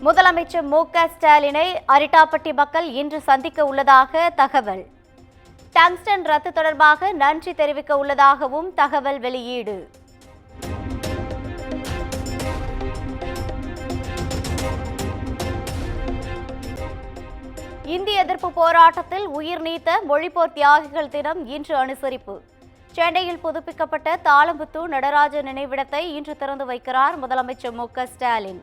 முதலமைச்சர் மு.க.ஸ்டாலினை அரிட்டாப்பட்டி மக்கள் இன்று சந்திக்க உள்ளதாக தகவல். டங்ஸ்டன் ரத்து தொடர்பாக நன்றி தெரிவிக்க உள்ளதாகவும் தகவல் வெளியீடு. இந்திய எதிர்ப்பு போராட்டத்தில் உயிர் நீத்த மொழிப்போர் தியாகிகள் தினம் இன்று அனுசரிப்பு. சென்னையில் புதுப்பிக்கப்பட்ட தாளம்புத்து நடராஜர் நினைவிடத்தை இன்று திறந்து வைக்கிறார் முதலமைச்சர் மு.க.ஸ்டாலின்.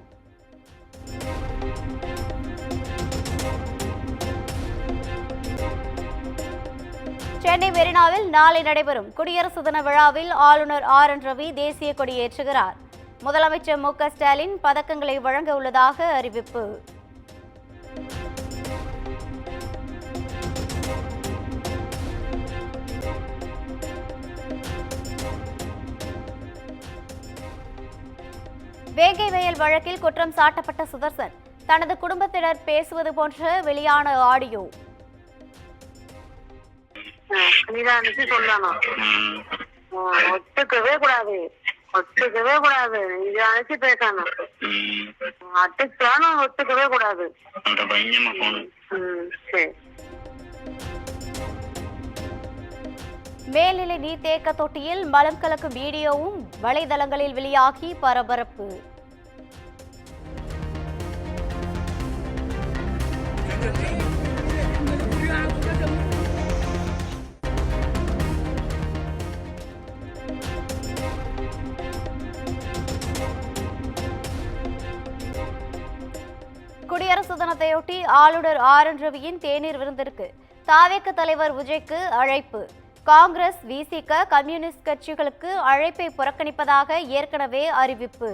சென்னை மெரினாவில் நாளை நடைபெறும் குடியரசு தின விழாவில் ஆளுநர் ஆர்.என்.ரவி தேசிய கொடி ஏற்றுகிறார். முதலமைச்சர் மு.க.ஸ்டாலின் பதக்கங்களை வழங்க உள்ளதாக அறிவிப்பு. வேங்கை வயல் வழக்கில் குற்றம் சாட்டப்பட்ட சுதர்சன் தனது குடும்பத்தினர் பேசுவது போன்ற வெளியான ஆடியோ. ஒத்துக்கவே கூடாது, ஒத்துக்கவே கூடாது. இது அழைச்சி பேசணும், அட்டுக்கானும் ஒத்துக்கவே கூடாது. சரி. மேல்நிலை நீர்த்தேக்க தொட்டியில் மலம் கலக்கும் வீடியோவும் வலைதளங்களில் வெளியாகி பரபரப்பு. குடியரசு தினத்தையொட்டி ஆளுநர் ஆர்.என்.ரவியின் தேநீர் விருந்திற்கு தாவேக தலைவர் விஜய்க்கு அழைப்பு. காங்கிரஸ், விசிக, கம்யூனிஸ்ட் கட்சிகளுக்கு அழைப்பை புறக்கணிப்பதாக ஏற்கனவே அறிவிப்பு.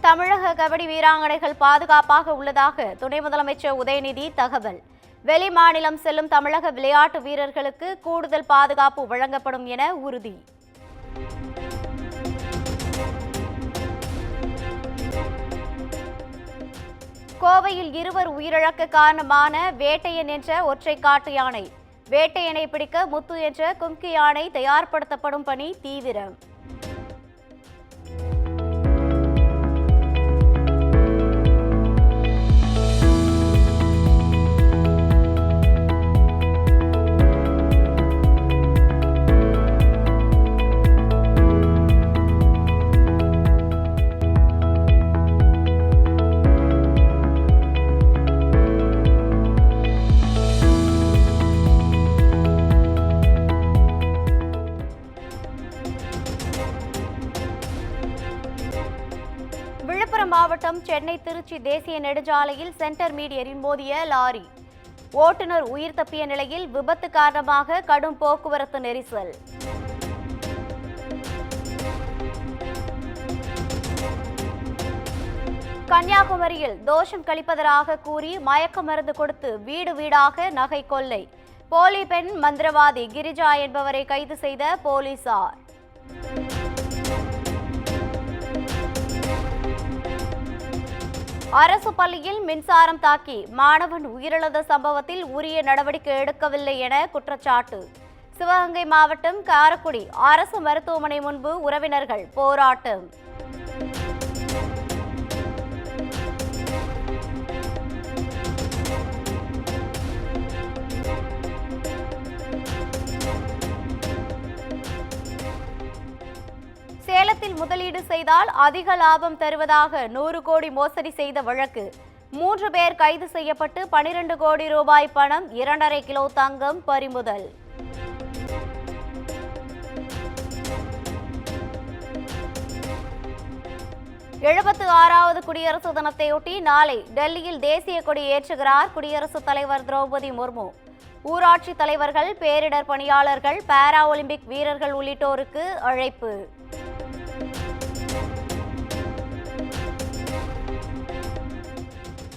தமிழக கபடி வீராங்கனைகள் பாதுகாப்பாக உள்ளதாக துணை முதலமைச்சர் உதயநிதி தகவல். வெளி மாநிலம் செல்லும் தமிழக விளையாட்டு வீரர்களுக்கு கூடுதல் பாதுகாப்பு வழங்கப்படும் என உறுதி. கோவையில் இருவர் உயிரிழக்க காரணமான வேட்டையன் என்ற ஒற்றை காட்டு யானை. வேட்டையனை பிடிக்க முத்து என்ற கும்கி யானை தயார்படுத்தப்படும் பணி தீவிரம். விழுப்புரம் மாவட்டம் சென்னை திருச்சி தேசிய நெடுஞ்சாலையில் சென்டர் மீடியரில் மோதிய லாரி. ஓட்டுநர் உயிர் தப்பிய நிலையில் விபத்து காரணமாக கடும் போக்குவரத்து நெரிசல். கன்னியாகுமரியில் தோஷம் கழிப்பதாக கூறி மயக்க மருந்து கொடுத்து வீடு வீடாக நகை கொள்ளை. போலி பெண் மந்திரவாதி கிரிஜா என்பவரை கைது செய்த போலீசார். அரசு பள்ளியில் மின்சாரம் தாக்கி மாணவன் உயிரிழந்த சம்பவத்தில் உரிய நடவடிக்கை எடுக்கவில்லை என குற்றச்சாட்டு. சிவகங்கை மாவட்டம் காரைக்குடி அரசு மருத்துவமனை முன்பு உறவினர்கள் போராட்டம். சேலத்தில் முதலீடு செய்தால் அதிக லாபம் தருவதாக 100 கோடி மோசடி செய்த வழக்கு. 3 பேர் கைது செய்யப்பட்டு 12 கோடி ரூபாய் பணம், 2.5 கிலோ தங்கம் பறிமுதல். எழுபத்து குடியரசு தினத்தையொட்டி நாளை டெல்லியில் தேசிய கொடி ஏற்றுகிறார் குடியரசுத் தலைவர் திரௌபதி முர்மு. ஊராட்சி தலைவர்கள், பேரிடர் பணியாளர்கள், பாரா ஒலிம்பிக் வீரர்கள் உள்ளிட்டோருக்கு அழைப்பு.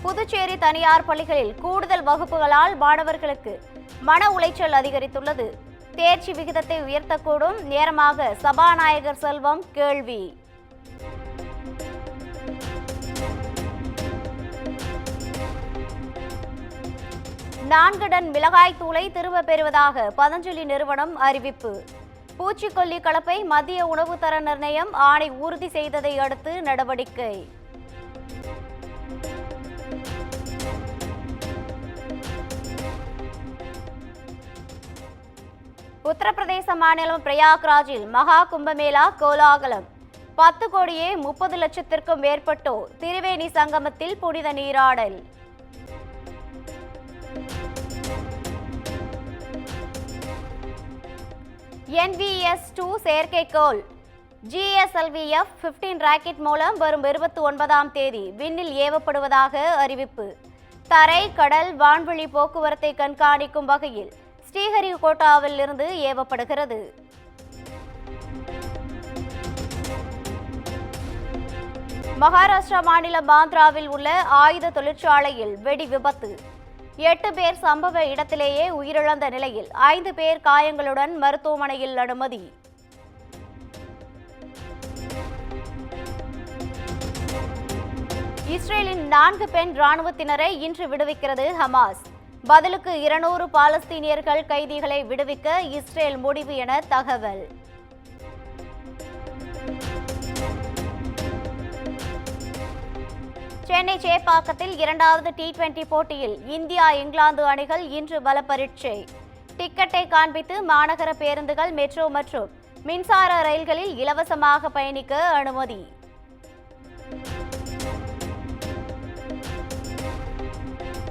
புதுச்சேரி தனியார் பள்ளிகளில் கூடுதல் வகுப்புகளால் மாணவர்களுக்கு மன உளைச்சல் அதிகரித்துள்ளது. தேர்ச்சி விகிதத்தை உயர்த்தக்கூடும். நேரமாக சபாநாயகர் செல்வம் கேள்வி. நான்கு டன் மிளகாய் தூளை திரும்ப பெறுவதாக பதஞ்சலி நிறுவனம் அறிவிப்பு. பூச்சிக்கொல்லி கலப்பை மத்திய உணவு தர நிர்ணயம் ஆணை உறுதி செய்ததை அடுத்து நடவடிக்கை. உத்தரப்பிரதேச மாநிலம் பிரயாக்ராஜில் மகா கும்பமேளா கோலாகலம். 10 கோடியே 30 லட்சத்திற்கும் மேற்பட்டோர் திரிவேணி சங்கமத்தில் புனித நீராடல். NVS-2 செயற்கைக்கோள் GSLV-F-15 ராக்கெட் மூலம் வரும் 29ஆம் தேதி விண்ணில் ஏவப்படுவதாக அறிவிப்பு. தரை, கடல், வான்வெளி போக்குவரத்தை கண்காணிக்கும் வகையில் ஸ்ரீஹரிகோட்டாவில் இருந்து ஏவப்படுகிறது. மகாராஷ்டிரா மாநிலம் பாந்த்ராவில் உள்ள ஆயுத தொழிற்சாலையில் வெடி விபத்து. 8 பேர் சம்பவ இடத்திலேயே உயிரிழந்த நிலையில் 5 பேர் காயங்களுடன் மருத்துவமனையில் அனுமதி. இஸ்ரேலின் 4 பெண் ராணுவத்தினரை இன்று விடுவிக்கிறது ஹமாஸ். பதிலுக்கு 200 பாலஸ்தீனியர்கள் கைதிகளை விடுவிக்க இஸ்ரேல் முடிவு என தகவல். சென்னை சேப்பாக்கத்தில் 2வது T20 போட்டியில் இந்தியா இங்கிலாந்து அணிகள் இன்று பல பரீட்சை. டிக்கெட்டை காண்பித்து மாநகர பேருந்துகள், மெட்ரோ மற்றும் மின்சார ரயில்களில் இலவசமாக பயணிக்க அனுமதி.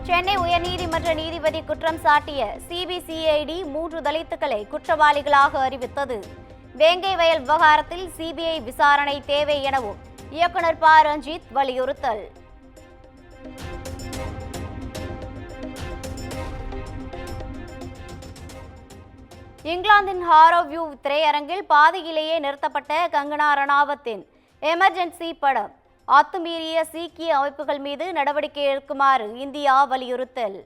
சென்னை உயர்நீதிமன்ற நீதிபதி குற்றம் சாட்டிய CBCID 3 தலித்துக்களை குற்றவாளிகளாக அறிவித்தது. வேங்கை வயல் விவகாரத்தில் CBI விசாரணை தேவை எனவும் இயக்குநர் ப. ரஞ்சித் வலியுறுத்தல். இங்கிலாந்தின் ஹாரோவியூ திரையரங்கில் பாதியிலேயே நிறுத்தப்பட்ட கங்கனா ரணாவத்தின் எமர்ஜென்சி படம். அத்துமீறிய சீக்கிய அமைப்புகள் மீது நடவடிக்கை எடுக்குமாறு இந்தியா வலியுறுத்தல்.